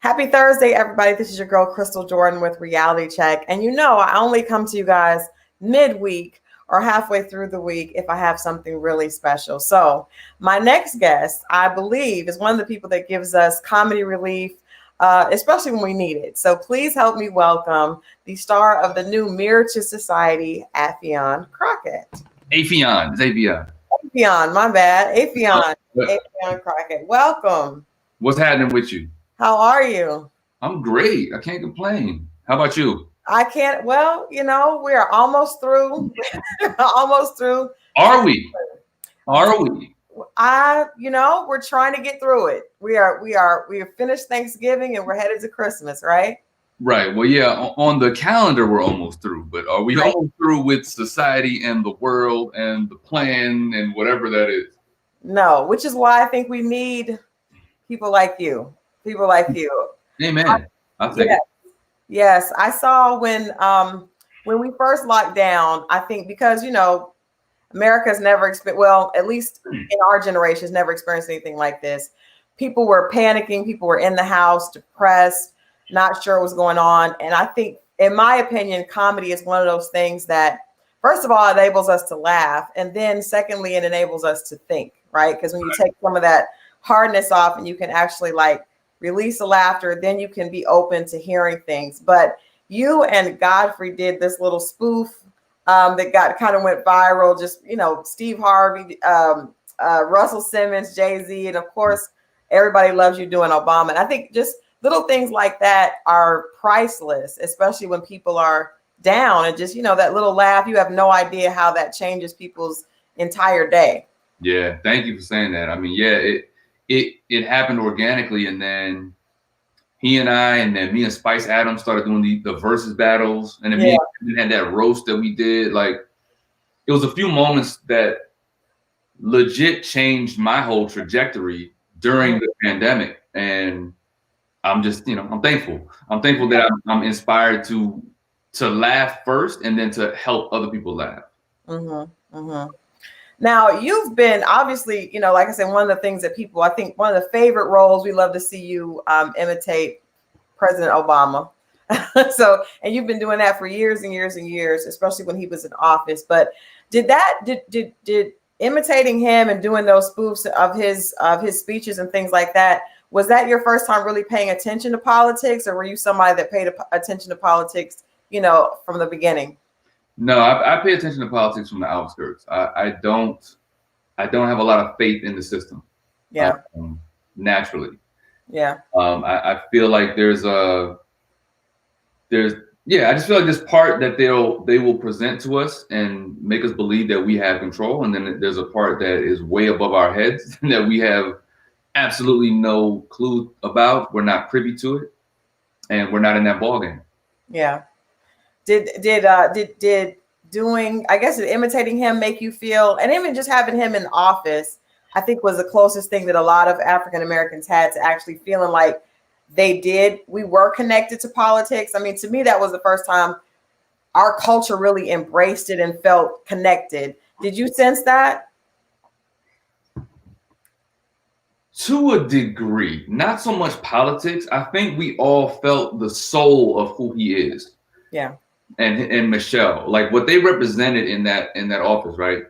Happy Thursday, everybody. This is your girl, Crystal Jordan with Reality Check. And you know, I only come to you guys midweek or halfway through the week if I have something really special. So, my next guest, I believe, is one of the people that gives us comedy relief, especially when we need it. So, please help me welcome the star of the new Mirror to Society, Affion Crockett. Xavier. Affion, my bad. Affion Crockett. Welcome. What's happening with you? How are you? I'm great. I can't complain. How about you? I can't. Well, you know, we are almost through. Almost through. Are we? Are we? We're trying to get through it. We have finished Thanksgiving and we're headed to Christmas, right? Right. Well, yeah, on the calendar, we're almost through, but are we almost through with society and the world and the plan and whatever that is? No, which is why I think we need people like you. People like you. Amen. I'll take it. Yes, I saw when we first locked down. I think because America's never experienced. Well, at least in our generation, has never experienced anything like this. People were panicking. People were in the house, depressed, not sure what's going on. And I think, in my opinion, comedy is one of those things that, first of all, enables us to laugh, and then secondly, it enables us to think. Right? Because when you take some of that hardness off, and you can actually release the laughter, then you can be open to hearing things. But you and Godfrey did this little spoof that kind of went viral. Just, Steve Harvey, Russell Simmons, Jay-Z, and of course, everybody loves you doing Obama. And I think just little things like that are priceless, especially when people are down, and just, that little laugh, you have no idea how that changes people's entire day. Yeah. Thank you for saying that. I mean, yeah, it happened organically, and then he and I, and then me and Spice Adams started doing the versus battles, and then me and him had that roast that we did. It was a few moments that legit changed my whole trajectory during the pandemic, and I'm just, I'm thankful. I'm thankful that I'm inspired to laugh first, and then to help other people laugh. Mm-hmm. Mm-hmm. Now, you've been, obviously, like I said, one of the things that people, I think one of the favorite roles, we love to see you imitate President Obama. And you've been doing that for years and years and years, especially when he was in office. But did imitating him and doing those spoofs of his speeches and things like that, was that your first time really paying attention to politics, or were you somebody that paid attention to politics, from the beginning? No, I pay attention to politics from the outskirts. I don't have a lot of faith in the system. Yeah. Naturally. Yeah. I feel like I just feel like this part that they will present to us and make us believe that we have control, and then there's a part that is way above our heads that we have absolutely no clue about. We're not privy to it, and we're not in that ballgame. Yeah. Did doing, I guess, did imitating him make you feel, and even just having him in office, I think was the closest thing that a lot of African Americans had to actually feeling like we were connected to politics. I mean, to me, that was the first time our culture really embraced it and felt connected. Did you sense that? To a degree, not so much politics. I think we all felt the soul of who he is. Yeah. And Michelle, like what they represented in that office, right?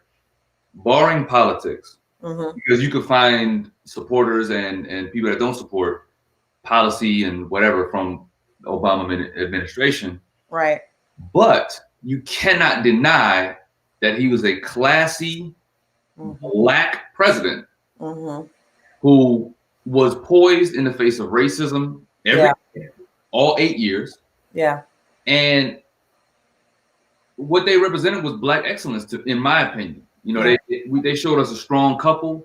Barring politics, because you could find supporters and people that don't support policy and whatever from the Obama administration. Right. But you cannot deny that he was a classy Black president who was poised in the face of racism all 8 years. Yeah. And what they represented was Black excellence, in my opinion. They showed us a strong couple,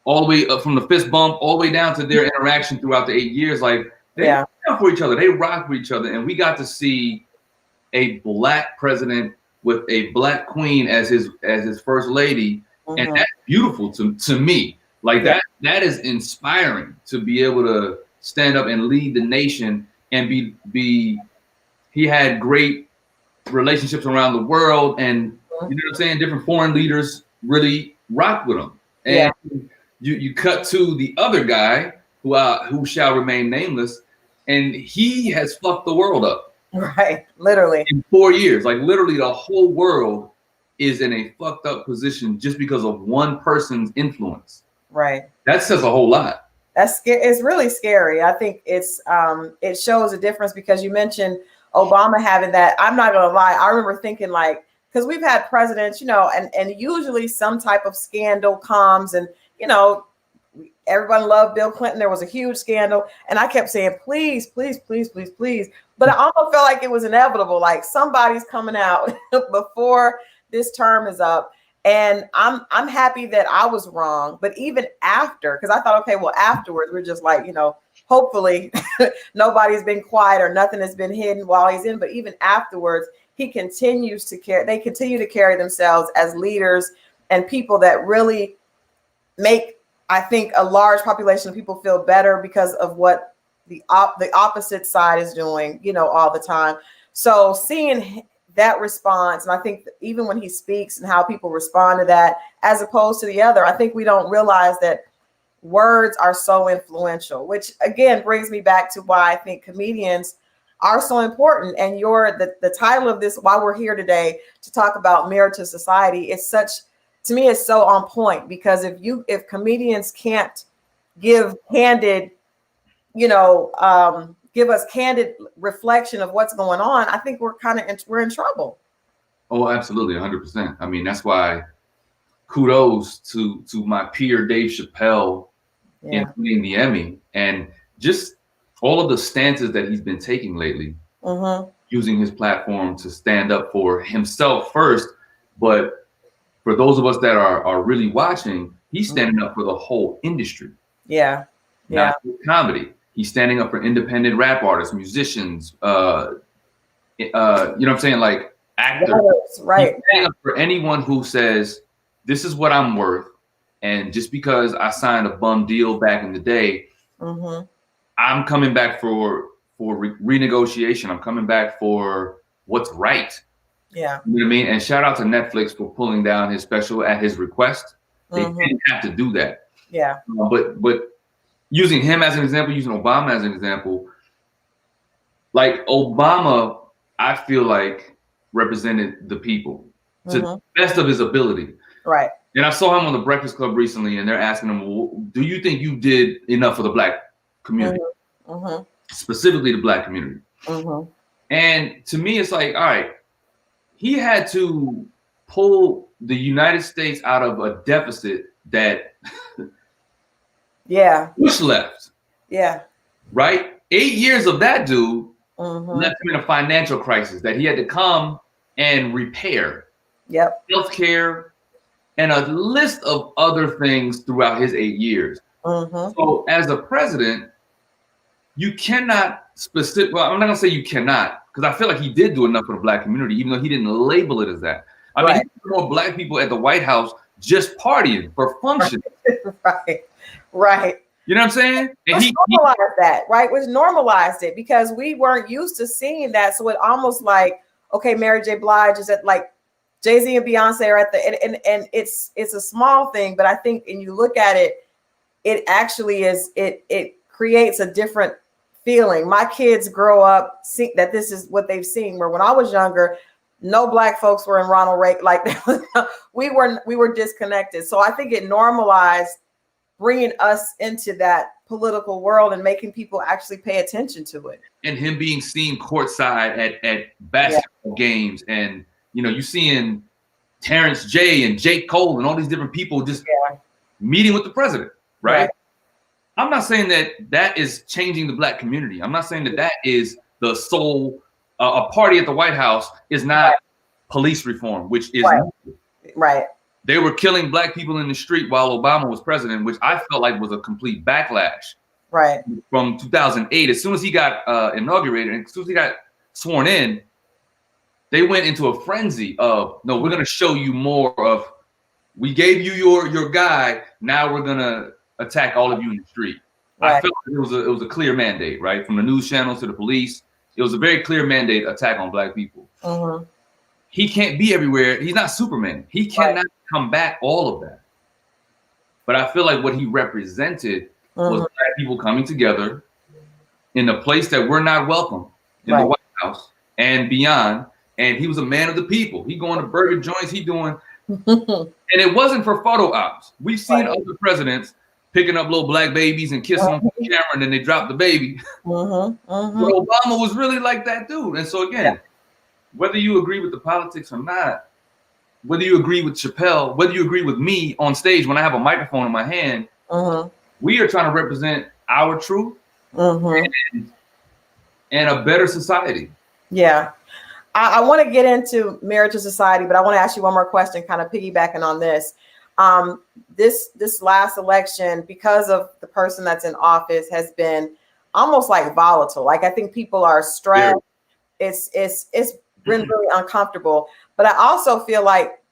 all the way up from the fist bump, all the way down to their interaction throughout the 8 years. Like they rock for each other, they rock for each other, and we got to see a Black president with a Black queen as his first lady, and that's beautiful to me. Like that is inspiring to be able to stand up and lead the nation and be. He had great relationships around the world, and you know what I'm saying? Different foreign leaders really rocked with him. And you cut to the other guy who shall remain nameless, and he has fucked the world up. Right, literally. In 4 years, like literally the whole world is in a fucked up position just because of one person's influence. Right. That says a whole lot. That's scary. It's really scary. I think it shows a difference because you mentioned Obama having that. I'm not gonna lie. I remember thinking like, because we've had presidents, you know, and usually some type of scandal comes, and you know, everyone loved Bill Clinton. There was a huge scandal, and I kept saying, please, please, please, please, please. But I almost felt like it was inevitable. Like somebody's coming out before this term is up. And I'm happy that I was wrong. But even after, because I thought, okay, well, afterwards, we're just like, you know, hopefully nobody's been quiet or nothing has been hidden while he's in. But even afterwards, they continue to carry themselves as leaders and people that really make, I think, a large population of people feel better because of what the opposite side is doing, you know, all the time. So seeing that response, and I think even when he speaks and how people respond to that, as opposed to the other, I think we don't realize that words are so influential, which again brings me back to why I think comedians are so important. And the title of this, why we're here today to talk about Mirror to Society, is such, to me, it's so on point, because if comedians can't give candid, you know, give us candid reflection of what's going on, I think we're in trouble. Oh, absolutely, 100%. I mean, that's why kudos to my peer Dave Chappelle in winning the Emmy, and just all of the stances that he's been taking lately, using his platform to stand up for himself first, but for those of us that are really watching, he's standing up for the whole industry. Yeah. Not comedy. He's standing up for independent rap artists, musicians, you know what I'm saying? Like actors. Right. He's standing up for anyone who says, this is what I'm worth. And just because I signed a bum deal back in the day, I'm coming back for renegotiation. I'm coming back for what's right. Yeah. You know what I mean? And shout out to Netflix for pulling down his special at his request. They didn't have to do that. Yeah. But using him as an example, using Obama as an example, like Obama, I feel like represented the people to the best of his ability. Right. And I saw him on the Breakfast Club recently, and they're asking him, well, do you think you did enough for the Black community? Specifically the Black community. And to me, it's like, all right, he had to pull the United States out of a deficit that Bush left. Yeah. Right? 8 years of that dude left him in a financial crisis that he had to come and repair. Yep. Healthcare and a list of other things throughout his 8 years. So as a president, you cannot well, I'm not gonna say you cannot, because I feel like he did do enough for the Black community, even though he didn't label it as that. I mean, he had more Black people at the White House just partying for function. Right. You know what I'm saying? And he normalized that, right? Which normalized it because we weren't used to seeing that. So it almost like, okay, Mary J. Blige is at like Jay-Z and Beyonce are at the and it's a small thing, but I think when you look at it, it actually is it creates a different feeling. My kids grow up see that this is what they've seen. Where when I was younger, no Black folks were in Ronald Reagan. Like we were disconnected. So I think it normalized bringing us into that political world and making people actually pay attention to it. And him being seen courtside at basketball games, and you know, you seeing Terrence J and Jake Cole and all these different people just meeting with the president, right? I'm not saying that is changing the Black community. I'm not saying that is the sole a party at the White House is not police reform, which is right. They were killing Black people in the street while Obama was president, which I felt like was a complete backlash. Right. From 2008, as soon as he got inaugurated and as soon as he got sworn in, they went into a frenzy of, no, we're going to show you more of, we gave you your guy, now we're going to attack all of you in the street. I felt like it was a clear mandate, right? From the news channels to the police, it was a very clear mandate attack on Black people. He can't be everywhere. He's not Superman. He cannot combat all of that. But I feel like what he represented was black people coming together in a place that we're not welcome, in the White House and beyond. And he was a man of the people. He going to burger joints. He doing, and it wasn't for photo ops. We've seen other presidents picking up little black babies and kissing them on the camera, and then they drop the baby. But Obama was really like that dude. And so again, whether you agree with the politics or not, whether you agree with Chappelle, whether you agree with me on stage when I have a microphone in my hand, we are trying to represent our truth and a better society. Yeah. I want to get into marriage to society, but I want to ask you one more question, kind of piggybacking on this. This last election, because of the person that's in office, has been almost like volatile. Like, I think people are stressed. It's been really uncomfortable. But I also feel like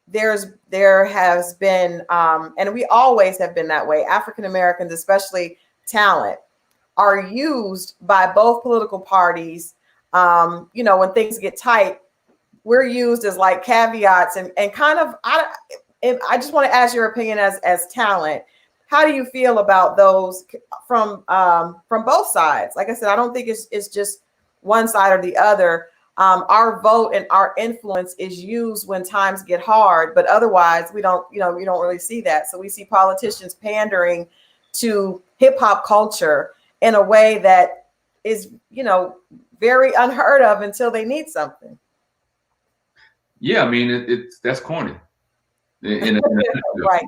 there has been, and we always have been that way, African Americans, especially talent, are used by both political parties. When things get tight, we're used as like caveats and kind of, I just want to ask your opinion as talent. How do you feel about those from both sides? Like I said, I don't think it's just one side or the other. Our vote and our influence is used when times get hard, but otherwise we don't really see that. So we see politicians pandering to hip hop culture in a way that is, very unheard of until they need something. Yeah, I mean, that's corny. Right.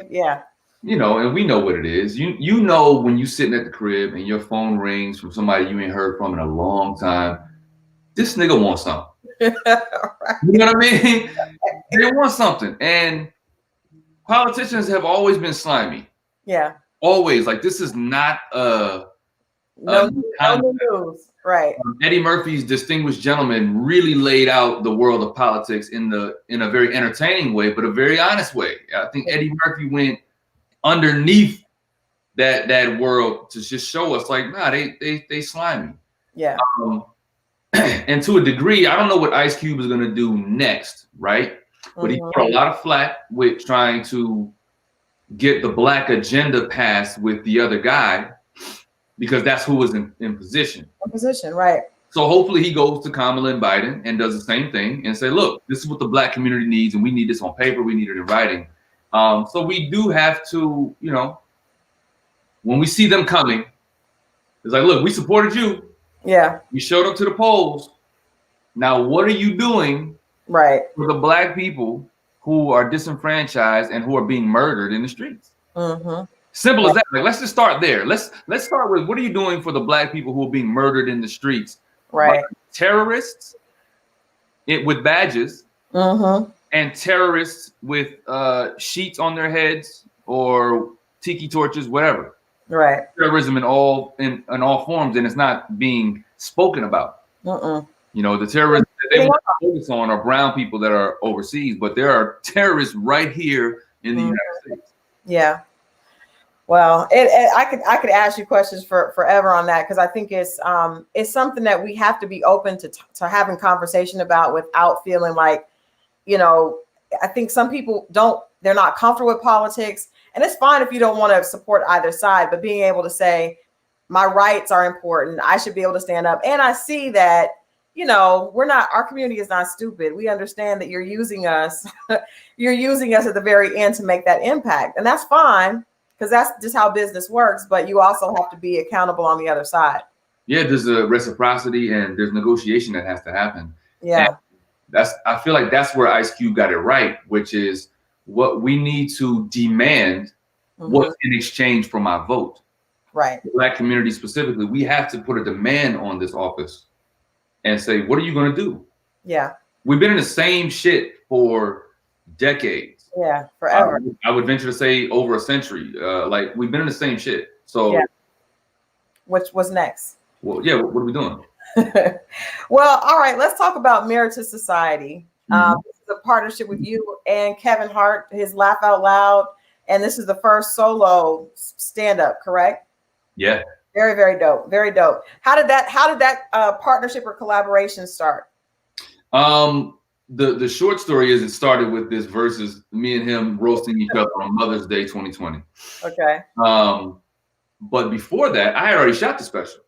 Yeah. And we know what it is. You know when you sitting at the crib and your phone rings from somebody you ain't heard from in a long time, this nigga wants something. Right. You know what I mean? They want something. And politicians have always been slimy. Yeah. Always. Like, this is not no news. Right. Eddie Murphy's Distinguished Gentleman really laid out the world of politics in a very entertaining way, but a very honest way. I think Eddie Murphy went underneath that world to just show us, like, nah, they slimy. Yeah. And to a degree, I don't know what Ice Cube is gonna do next, right? But he got a lot of flack with trying to get the black agenda passed with the other guy, because that's who was in position. In position, right. So hopefully he goes to Kamala and Biden and does the same thing and say, look, this is what the black community needs, and we need this on paper, we need it in writing. So we do have to, when we see them coming, it's like, look, we supported you. Yeah. You showed up to the polls. Now, what are you doing for the black people who are disenfranchised and who are being murdered in the streets? Simple as that. Like, let's just start there. Let's start with, what are you doing for the black people who are being murdered in the streets? Right. Like terrorists with badges and terrorists with sheets on their heads or tiki torches, whatever. Right. Terrorism in all forms, and it's not being spoken about. The terrorists that they want to focus on are brown people that are overseas, but there are terrorists right here in the United States. Yeah. Well, I could ask you questions for forever on that, because I think it's something that we have to be open to having conversation about without feeling like, I think some people they're not comfortable with politics, and it's fine if you don't want to support either side, but being able to say, my rights are important, I should be able to stand up. And I see that, our community is not stupid. We understand that you're using us at the very end to make that impact. And that's fine, because that's just how business works. But you also have to be accountable on the other side. Yeah, there's a reciprocity and there's negotiation that has to happen. Yeah. And I feel like that's where Ice Cube got it right, which is what we need to demand, what's in exchange for my vote. Right. The black community specifically, we have to put a demand on this office and say, what are you going to do? Yeah. We've been in the same shit for decades. Yeah, forever. I would venture to say over a century. Like, we've been in the same shit. So, yeah. What's next? Well, yeah, what are we doing? Well, all right, let's talk about Marriage to Society. This is a partnership with you and Kevin Hart, his Laugh Out Loud, and this is the first solo stand-up, correct? Yeah. Very, very dope. Very dope. How did that partnership or collaboration start? The short story is, it started with this versus me and him roasting each other on Mother's Day 2020. Okay. But before that, I had already shot the special.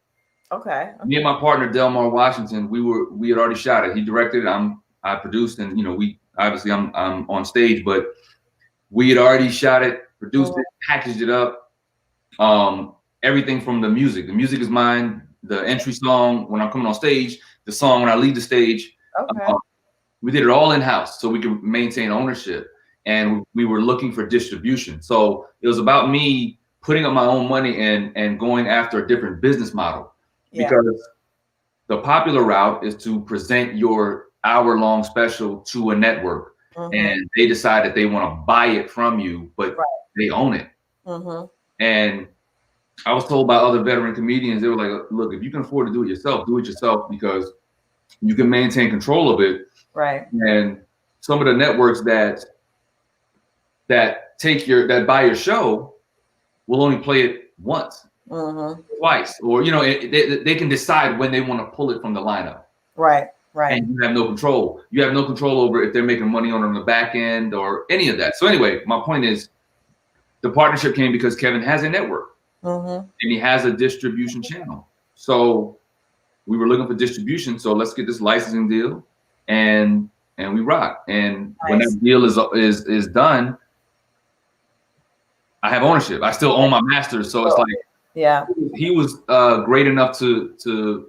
Okay. Me and my partner Delmar Washington, we had already shot it. He directed it. I produced, and we obviously I'm on stage, but we had already shot it, produced it, packaged it up. Everything from the music. The music is mine. The entry song when I'm coming on stage, the song when I leave the stage. Okay. We did it all in house so we could maintain ownership, and we were looking for distribution. So it was about me putting up my own money and going after a different business model, because the popular route is to present your hour-long special to a network, and they decide that they want to buy it from you, but they own it. And I was told by other veteran comedians, they were like, look, if you can afford to do it yourself, because you can maintain control of it. Right. And some of the networks that buy your show will only play it once, twice, or they can decide when they want to pull it from the lineup. Right. Right. And you have no control. You have no control over if they're making money on the back end or any of that. So anyway, my point is, the partnership came because Kevin has a network and he has a distribution channel. So we were looking for distribution. So let's get this licensing deal, and we rock. And when that deal is done, I have ownership. I still own my masters. So it's like, he was great enough to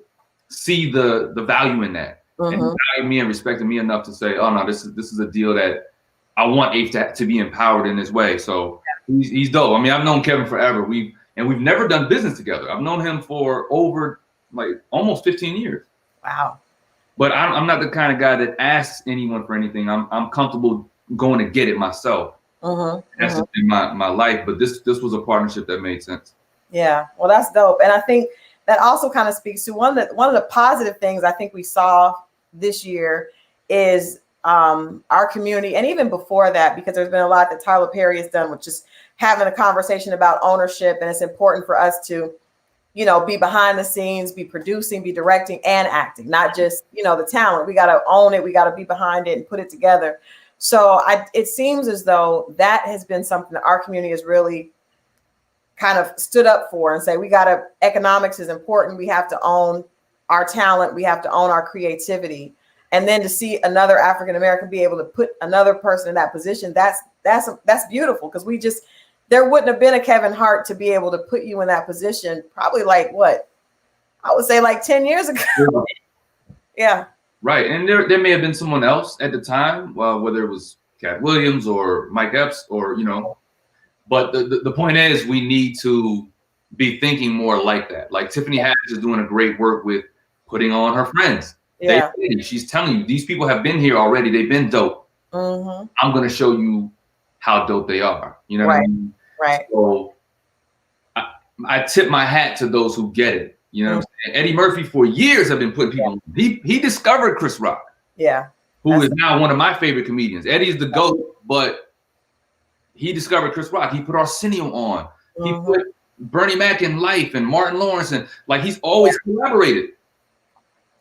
see the value in that, and he valued me and respected me enough to say, oh no, this is a deal that I want Ace to be empowered in this way. So he's dope. I mean, I've known Kevin forever. We've never done business together. I've known him for over almost 15 years. Wow. But I'm not the kind of guy that asks anyone for anything. I'm comfortable going to get it myself. That's just been my life. But this was a partnership that made sense. Yeah. Well, that's dope. And I think that also kind of speaks to one of the positive things I think we saw this year is our community, and even before that, because there's been a lot that Tyler Perry has done with just having a conversation about ownership. And it's important for us to, be behind the scenes, be producing, be directing and acting, not just, the talent. We got to own it. We got to be behind it and put it together. So it seems as though that has been something that our community has really kind of stood up for and say, economics is important. We have to own our talent. We have to own our creativity. And then to see another African-American be able to put another person in that position, that's beautiful, because there wouldn't have been a Kevin Hart to be able to put you in that position probably I would say 10 years ago. Yeah. Right. And there may have been someone else at the time, whether it was Cat Williams or Mike Epps or, but the point is, we need to be thinking more like that. Like Tiffany Haddish is doing a great work with putting on her friends. Yeah. She's telling you, these people have been here already. They've been dope. I'm going to show you how dope they are. You know what I mean? Right. So I tip my hat to those who get it. You know what I'm saying? Eddie Murphy for years have been putting people on. He discovered Chris Rock. Yeah. Who is now one of my favorite comedians. Eddie's the GOAT, but he discovered Chris Rock. He put Arsenio on. He put Bernie Mac in Life and Martin Lawrence, and he's always collaborated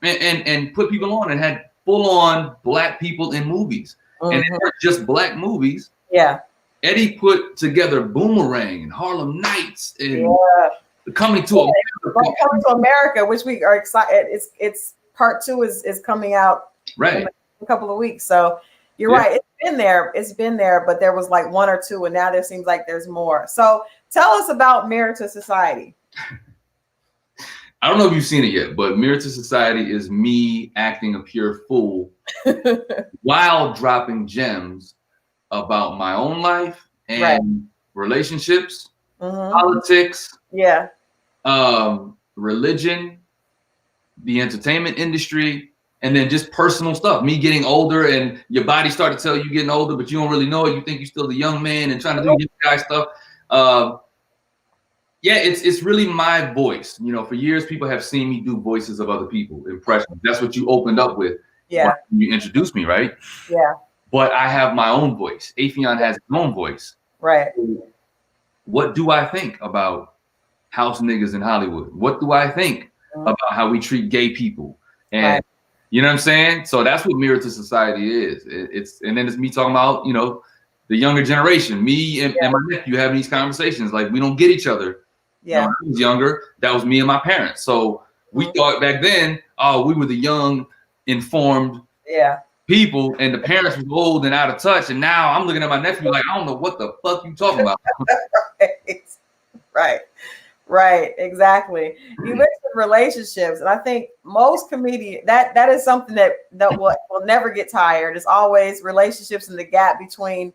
and put people on and had full-on Black people in movies. And they weren't just Black movies. Yeah. Eddie put together Boomerang and Harlem Nights and Coming to America. Coming to America, which we are excited. It's part 2 is coming out in a couple of weeks. So you're right. It's been there, but there was 1 or 2, and now there seems like there's more. So tell us about Mirror to Society. I don't know if you've seen it yet, but Mirror to Society is me acting a pure fool while dropping gems about my own life and relationships, politics, religion, the entertainment industry, and then just personal stuff. Me getting older, and your body started to tell you getting older, but you don't really know it. You think you're still the young man and trying to do young guy stuff. It's really my voice. For years, people have seen me do voices of other people, impressions. That's what you opened up with when you introduced me, right? Yeah. But I have my own voice. Affion has his own voice. Right. What do I think about house niggas in Hollywood? What do I think about how we treat gay people? And you know what I'm saying? So that's what Mirror to Society is. And then it's me talking about, the younger generation, me and my nephew having these conversations. We don't get each other. Yeah. When I was younger, that was me and my parents. So we thought back then, oh, we were the young, informed people, and the parents was old and out of touch. And now I'm looking at my nephew like, I don't know what the fuck you talking about. Right, exactly. You mentioned relationships, and I think most comedians that is something that will never get tired. It's always relationships and the gap between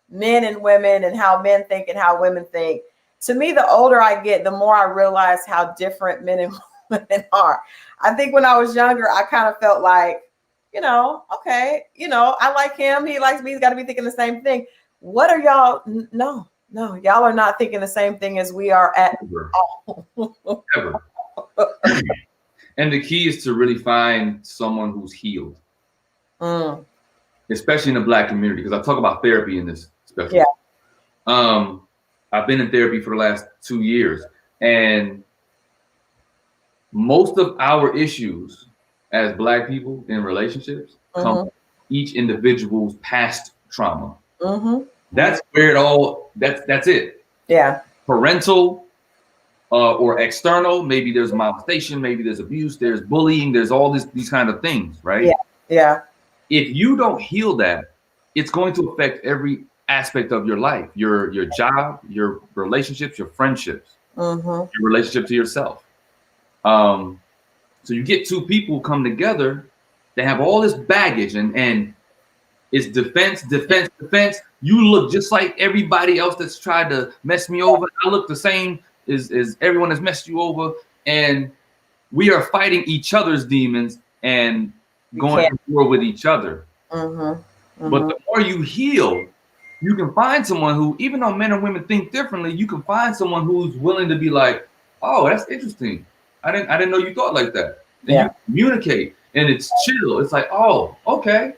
men and women, and how men think and how women think. To me, the older I get, the more I realize how different men and women are. I think when I was younger, I kind of felt like, okay, I like him, he likes me, he's got to be thinking the same thing. What are y'all? No, y'all are not thinking the same thing as we are at all. Ever. And the key is to really find someone who's healed, especially in the Black community, because I talk about therapy in this special. Yeah. I've been in therapy for the last 2 years, and most of our issues as Black people in relationships come from each individual's past trauma. That's where it all. That's it. Yeah. Parental or external. Maybe there's molestation. Maybe there's abuse. There's bullying. There's all these kind of things, right? Yeah. If you don't heal that, it's going to affect every aspect of your life, your job, your relationships, your friendships, your relationship to yourself. So you get two people come together, they have all this baggage, and it's defense. You look just like everybody else that's tried to mess me over. I look the same as everyone that's messed you over, and we are fighting each other's demons and going to war with each other. But the more you heal, you can find someone who, even though men and women think differently, you can find someone who's willing to be like, oh, that's interesting. I didn't know you thought like that. And you communicate, and it's chill. It's like, oh, okay,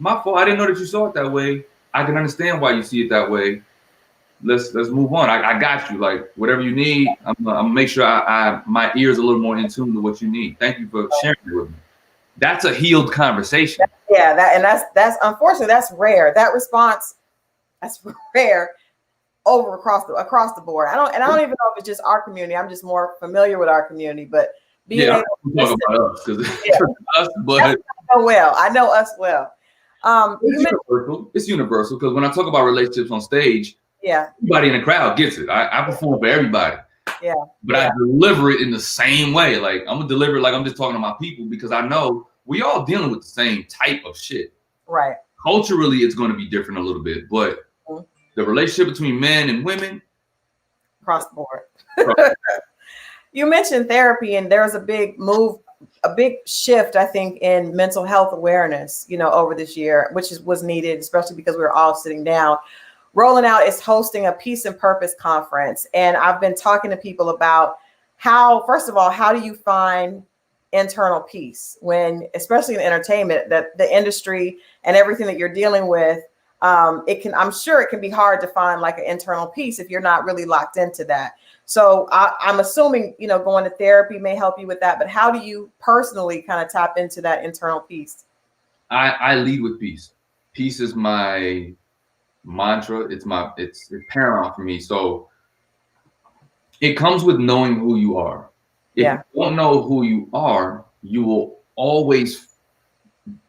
my fault. I didn't know that you saw it that way. I can understand why you see it that way. Let's move on. I got you. Like, whatever you need, I'm gonna make sure my ears a little more in tune to what you need. Thank you for sharing it with me. That's a healed conversation. Yeah, that's unfortunately that's rare. That response, that's rare across the board. I don't even know if it's just our community. I'm just more familiar with our community, but being able to talk about us because us, but I know us well. It's universal because when I talk about relationships on stage, everybody in the crowd gets it. I perform for everybody. But I deliver it in the same way. Like, I'm gonna deliver it like I'm just talking to my people, because I know we all dealing with the same type of shit. Right. Culturally, it's going to be different a little bit, but the relationship between men and women, across the board. You mentioned therapy, and there's a big move, a big shift, I think, in mental health awareness, over this year, which was needed, especially because we were all sitting down. Rolling Out is hosting a Peace and Purpose conference. And I've been talking to people about how, first of all, how do you find internal peace when, especially in entertainment, that the industry and everything that you're dealing with, I'm sure it can be hard to find like an internal peace if you're not really locked into that. So I'm assuming, going to therapy may help you with that, but how do you personally kind of tap into that internal peace? I lead with peace. Peace is my mantra. It's paramount for me. So it comes with knowing who you are. If you don't know who you are, you will always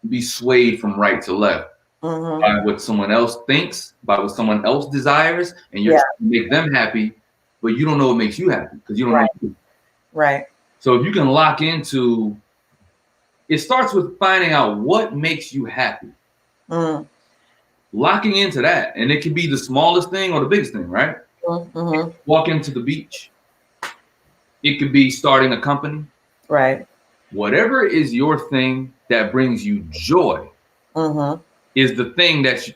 be swayed from right to left by what someone else thinks, by what someone else desires, and you're trying to make them happy, but you don't know what makes you happy because you don't know you. Right. So if you can lock into, it starts with finding out what makes you happy. Locking into that, and it can be the smallest thing or the biggest thing, right? Walk into the beach. It could be starting a company. Right. Whatever is your thing that brings you joy is the thing that's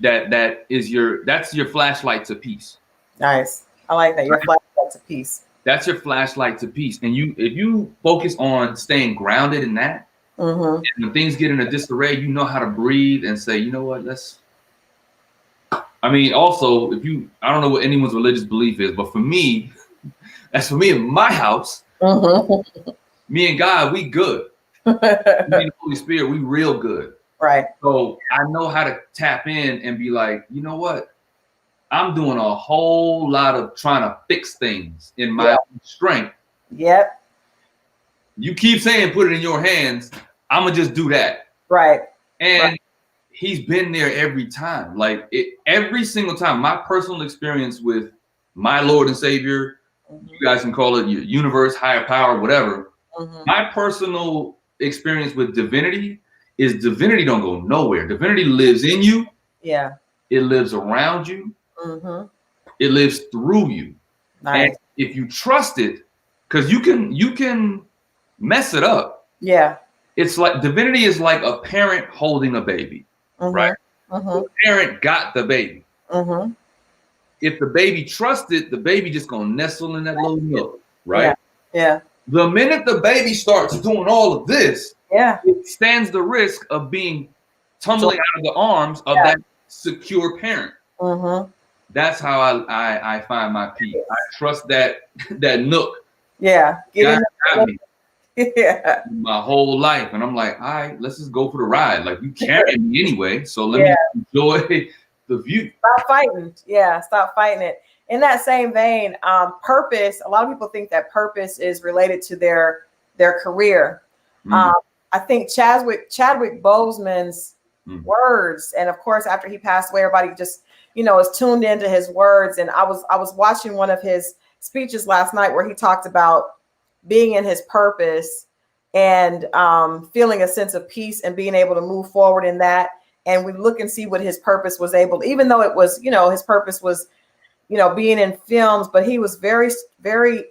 your flashlight to peace. Nice. I like that. Your flashlight to peace. That's your flashlight to peace. And if you focus on staying grounded in that, and when things get in a disarray, you know how to breathe and say, you know what, also, I don't know what anyone's religious belief is, but for me, that's for me in my house, me and God, we good. Me and the Holy Spirit, we real good. Right. So I know how to tap in and be like, you know what? I'm doing a whole lot of trying to fix things in my own strength. Yep. You keep saying put it in your hands. I'm gonna just do that. Right. And he's been there every time. Like every single time. My personal experience with my Lord and Savior, you guys can call it your universe, higher power, whatever. My personal experience with divinity is divinity don't go nowhere. Divinity lives in you. Yeah. It lives around you. It lives through you. Nice. And if you trust it, because you can mess it up. Yeah. It's like divinity is like a parent holding a baby, right? The parent got the baby. If the baby trusted, the baby just gonna nestle in that little nook, right? Yeah. The minute the baby starts doing all of this, it stands the risk of being tumbling out of the arms of that secure parent. That's how I find my peace. I trust that nook. Yeah. God got me. Yeah. My whole life, and I'm like, all right, let's just go for the ride. Like you carry me anyway, so let me enjoy the view. Stop fighting. Yeah, stop fighting it. In that same vein, purpose. A lot of people think that purpose is related to their career. I think Chadwick Boseman's words, and of course, after he passed away, everybody just is tuned into his words. And I was watching one of his speeches last night where he talked about being in his purpose and feeling a sense of peace and being able to move forward in that. And we look and see what his purpose was even though it was, his purpose was, being in films, but he was very, very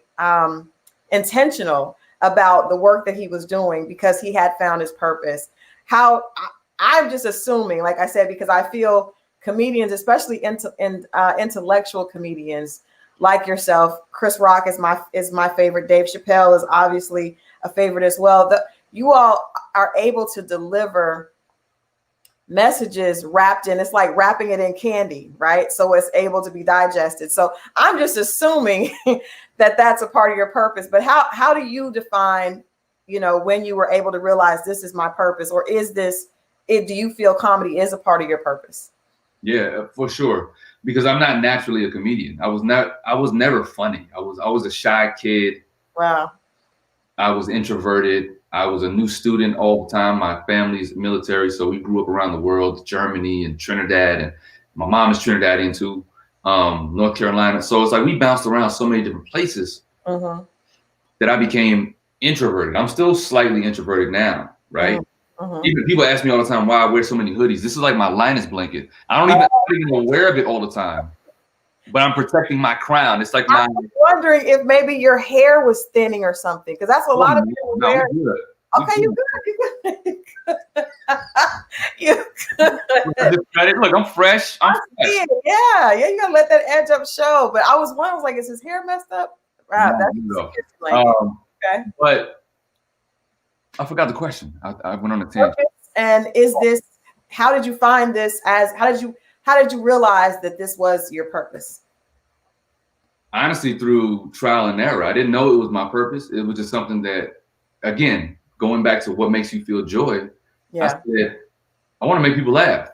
intentional about the work that he was doing because he had found his purpose. I'm just assuming, like I said, because I feel comedians, especially intellectual comedians, like yourself, Chris Rock is my favorite. Dave Chappelle is obviously a favorite as well. You all are able to deliver messages wrapped in, it's like wrapping it in candy, right? So it's able to be digested. So I'm just assuming that that's a part of your purpose. But how do you define, when you were able to realize this is my purpose, or do you feel comedy is a part of your purpose? Yeah, for sure. Because I'm not naturally a comedian. I was never funny. I was a shy kid. Wow. I was introverted. I was a new student all the time. My family's military, so we grew up around the world, Germany and Trinidad, and my mom is Trinidadian too, North Carolina. So it's like we bounced around so many different places that I became introverted. I'm still slightly introverted now, right? Even people ask me all the time why I wear so many hoodies. This is like my Linus blanket. I'm not even aware of it all the time, but I'm protecting my crown. It's like I'm wondering if maybe your hair was thinning or something, because that's a lot of people wear. Okay, you good. You good. Look, I'm fresh. Yeah, you gotta let that edge up show. But I was like, is his hair messed up? Wow, okay. But I forgot the question. I went on a tangent. And how did you find this how did you realize that this was your purpose? Honestly, through trial and error. I didn't know it was my purpose. It was just something that, again, going back to what makes you feel joy. I said, I want to make people laugh.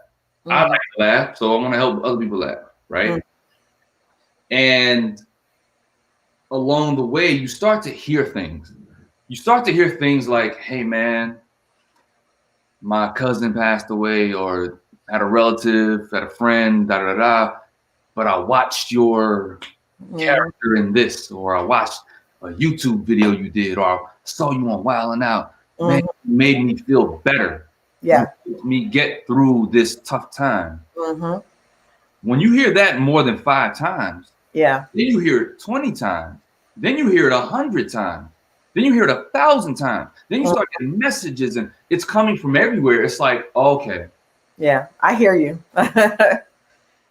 I like to laugh, so I want to help other people laugh, right? And along the way, you start to hear things. You start to hear things like, hey, man, my cousin passed away, or had a relative, had a friend, but I watched your character in this, or I watched a YouTube video you did, or I saw you on Wild 'N Out. Man, it made me feel better. Yeah. It helped me get through this tough time. When you hear that more than 5 times, then you hear it 20 times, then you hear it 100 times. Then you hear it 1,000 times. Then you start getting messages, and it's coming from everywhere. It's like, okay. Yeah, I hear you.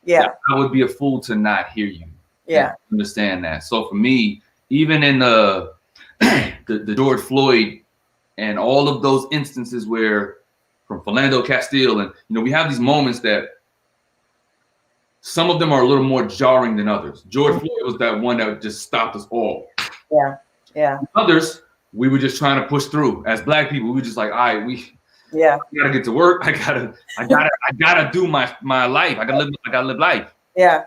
Yeah. I would be a fool to not hear you. Yeah. Understand that. So for me, even in the George Floyd and all of those instances where, from Philando Castile, and we have these moments that some of them are a little more jarring than others. George Floyd was that one that just stopped us all. Yeah. Others, we were just trying to push through. As Black people, we were just like, all right, we gotta get to work. I gotta do my life. I gotta live life. Yeah.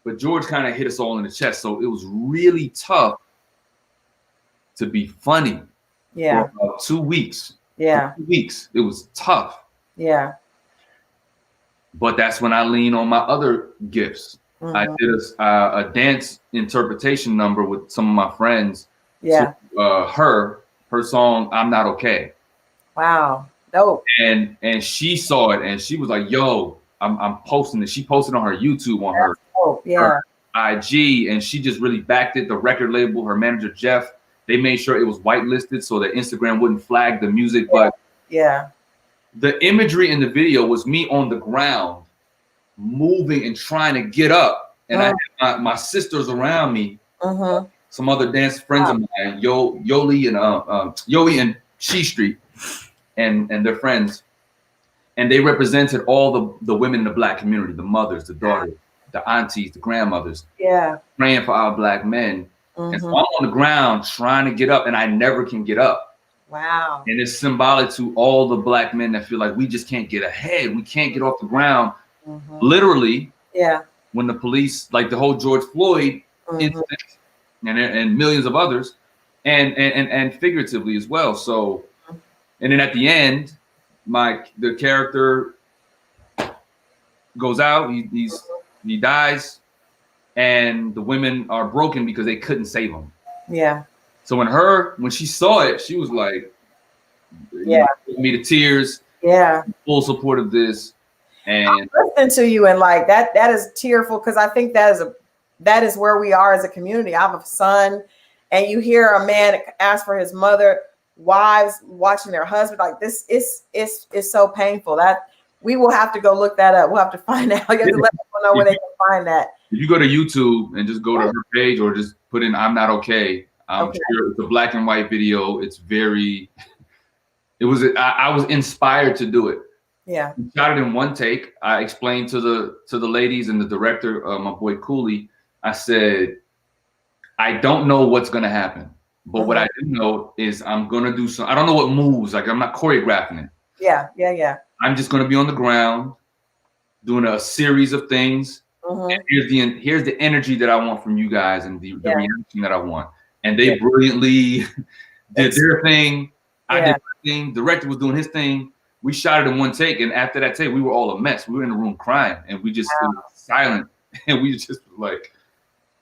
but George kind of hit us all in the chest. So it was really tough to be funny. Yeah. For about 2 weeks. Yeah. For 2 weeks. It was tough. Yeah. But that's when I lean on my other gifts. Mm-hmm. I did a dance interpretation number with some of my friends. Yeah. To, her song, I'm Not Okay. Wow. Dope. And she saw it and she was like, yo, I'm posting it. She posted on her YouTube on her, her IG, and she just really backed it. The record label, her manager Jeff, they made sure it was whitelisted so that Instagram wouldn't flag the music. But the imagery in the video was me on the ground, moving and trying to get up. And I had my sisters around me, some other dance friends of mine, Yoli and She Street, and their friends. And they represented all the women in the Black community, the mothers, the daughters, the aunties, the grandmothers, praying for our Black men. And so I'm on the ground trying to get up, and I never can get up. Wow. And it's symbolic to all the Black men that feel like we just can't get ahead. We can't get off the ground. Literally, when the police, like the whole George Floyd incident, and millions of others, and figuratively as well. So, and then at the end, the character goes out, he dies, and the women are broken because they couldn't save him. Yeah. So when she saw it, she was like, me to tears. Yeah. Full support of this. And I'm listening to you, and like that is tearful, because I think that is where we are as a community. I have a son, and you hear a man ask for his mother, wives watching their husband, like this is so painful. That we will have to go look that up. We'll have to find out. You have to let people know where they can find that. If you go to YouTube and just go to her page, or just put in I'm Not Okay, I'm sure it's a black and white video. It's very, I was inspired to do it. Yeah. We shot it in one take. I explained to the ladies and the director, my boy Cooley, I said, I don't know what's gonna happen, but what I do know is I'm gonna do some, I don't know what moves, like I'm not choreographing it. Yeah. I'm just gonna be on the ground doing a series of things. And here's the energy that I want from you guys, and the reaction that I want. And they brilliantly did their thing. I did my thing. The director was doing his thing. We shot it in one take, and after that take, we were all a mess. We were in the room crying, and we just it was silent, and we just like,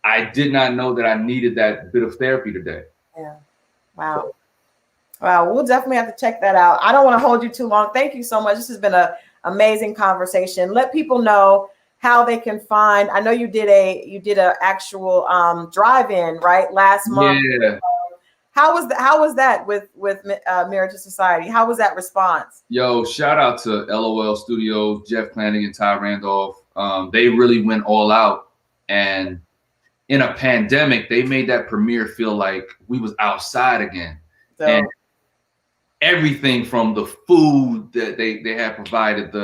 I did not know that I needed that bit of therapy today. Yeah. Wow. Wow. We'll definitely have to check that out. I don't want to hold you too long. Thank you so much. This has been an amazing conversation. Let people know how they can find. I know you did a actual drive-in, right, last month. Yeah. How was that with Marriage to Society? How was that response? Yo, shout out to LOL Studios, Jeff Flanagan, Ty Randolph. They really went all out, and in a pandemic, they made that premiere feel like we was outside again. So, and everything from the food that they had provided,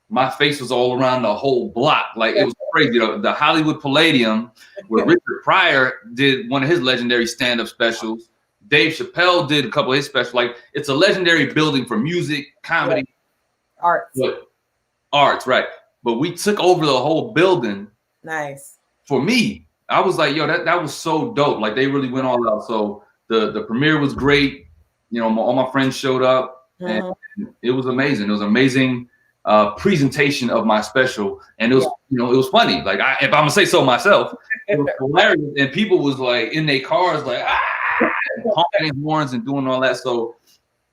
my face was all around the whole block. Like, it was crazy. The Hollywood Palladium, where Richard Pryor did one of his legendary stand-up specials. Dave Chappelle did a couple of his specials. Like, it's a legendary building for music, comedy, arts, right? But we took over the whole building. Nice. For me, I was like, yo, that was so dope. Like, they really went all out. So the premiere was great. You know, all my friends showed up, and it was amazing. It was amazing presentation of my special, and it was, it was funny. Like, if I'm gonna say so myself, it was hilarious. And people was like in their cars, like honking horns and doing all that. So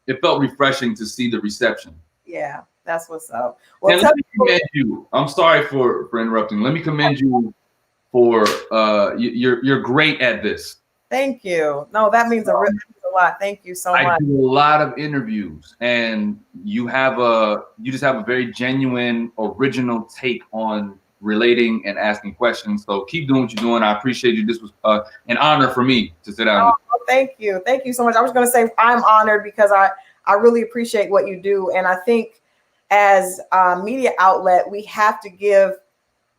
it felt refreshing to see the reception. Yeah, that's what's up. Well, let me commend you. I'm sorry for interrupting. Let me commend you for you're great at this. Thank you. No, that means a lot. Thank you so much. I do a lot of interviews, and you just have a very genuine, original take on relating and asking questions. So keep doing what you're doing. I appreciate you. This was an honor for me to sit down. Thank you so much. I was going to say I'm honored because I really appreciate what you do, and I think as a media outlet, we have to give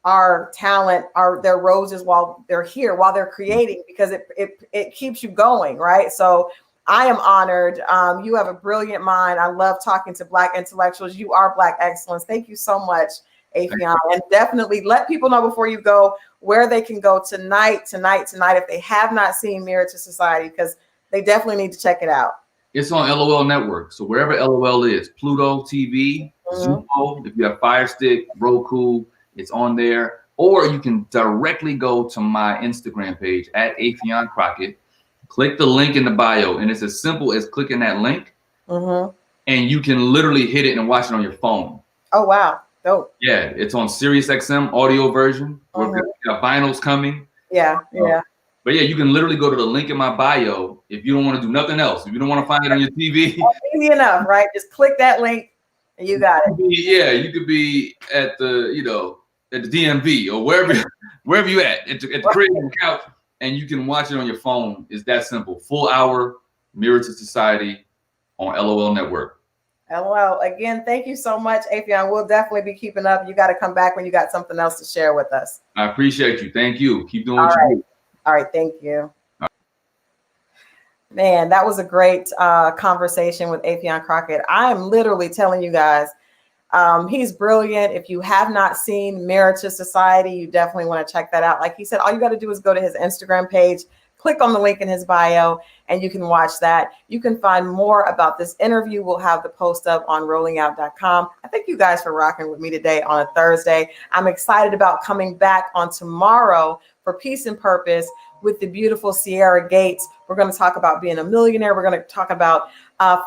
our talent their roses while they're here, while they're creating, because it keeps you going, right? So I am honored. You have a brilliant mind. I love talking to Black intellectuals. You are Black excellence. Thank you so much. Affion, and definitely let people know before you go where they can go tonight if they have not seen Mirror to Society, because they definitely need to check it out. It's on LOL Network. So wherever LOL is, Pluto TV, Zumo, if you have Fire Stick, Roku, it's on there. Or you can directly go to my Instagram page at Affion Crockett, click the link in the bio, and it's as simple as clicking that link, and you can literally hit it and watch it on your phone. Oh, wow. Dope. Yeah, it's on Sirius XM audio version. We've got vinyls coming. Yeah. But yeah, you can literally go to the link in my bio if you don't want to do nothing else. If you don't want to find it on your TV. Easy enough, right? Just click that link and you got it. Yeah, you could be at the, at the DMV or wherever you at the crib on the couch, and you can watch it on your phone. It's that simple. Full hour Mirror to Society on LOL Network. LOL. Again, thank you so much, Affion. We'll definitely be keeping up. You got to come back when you got something else to share with us. I appreciate you. Thank you. Keep doing what you do. All right. Thank you. Man, that was a great conversation with Affion Crockett. I am literally telling you guys, he's brilliant. If you have not seen Mirror to Society, you definitely want to check that out. Like he said, all you got to do is go to his Instagram page, click on the link in his bio, and you can watch that. You can find more about this interview. We'll have the post up on rollingout.com. I thank you guys for rocking with me today on a Thursday. I'm excited about coming back on tomorrow for Peace and Purpose with the beautiful Sierra Gates. We're going to talk about being a millionaire. We're going to talk about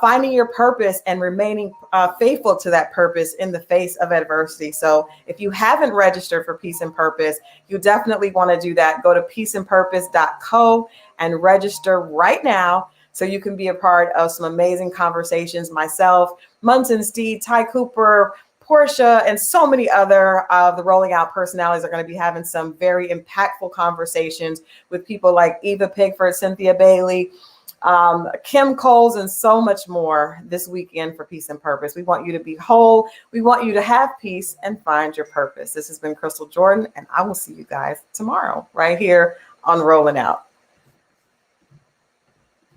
finding your purpose and remaining faithful to that purpose in the face of adversity. So if you haven't registered for Peace and Purpose, you definitely want to do that. Go to peaceandpurpose.co and register right now so you can be a part of some amazing conversations. Myself, Munson Steed, Ty Cooper, Portia, and so many other of the Rolling Out personalities are going to be having some very impactful conversations with people like Eva Pigford, Cynthia Bailey, Kim Coles, and so much more this weekend for Peace and Purpose. We want you to be whole. We want you to have peace and find your purpose. This has been Crystal Jordan, and I will see you guys tomorrow right here on Rolling Out.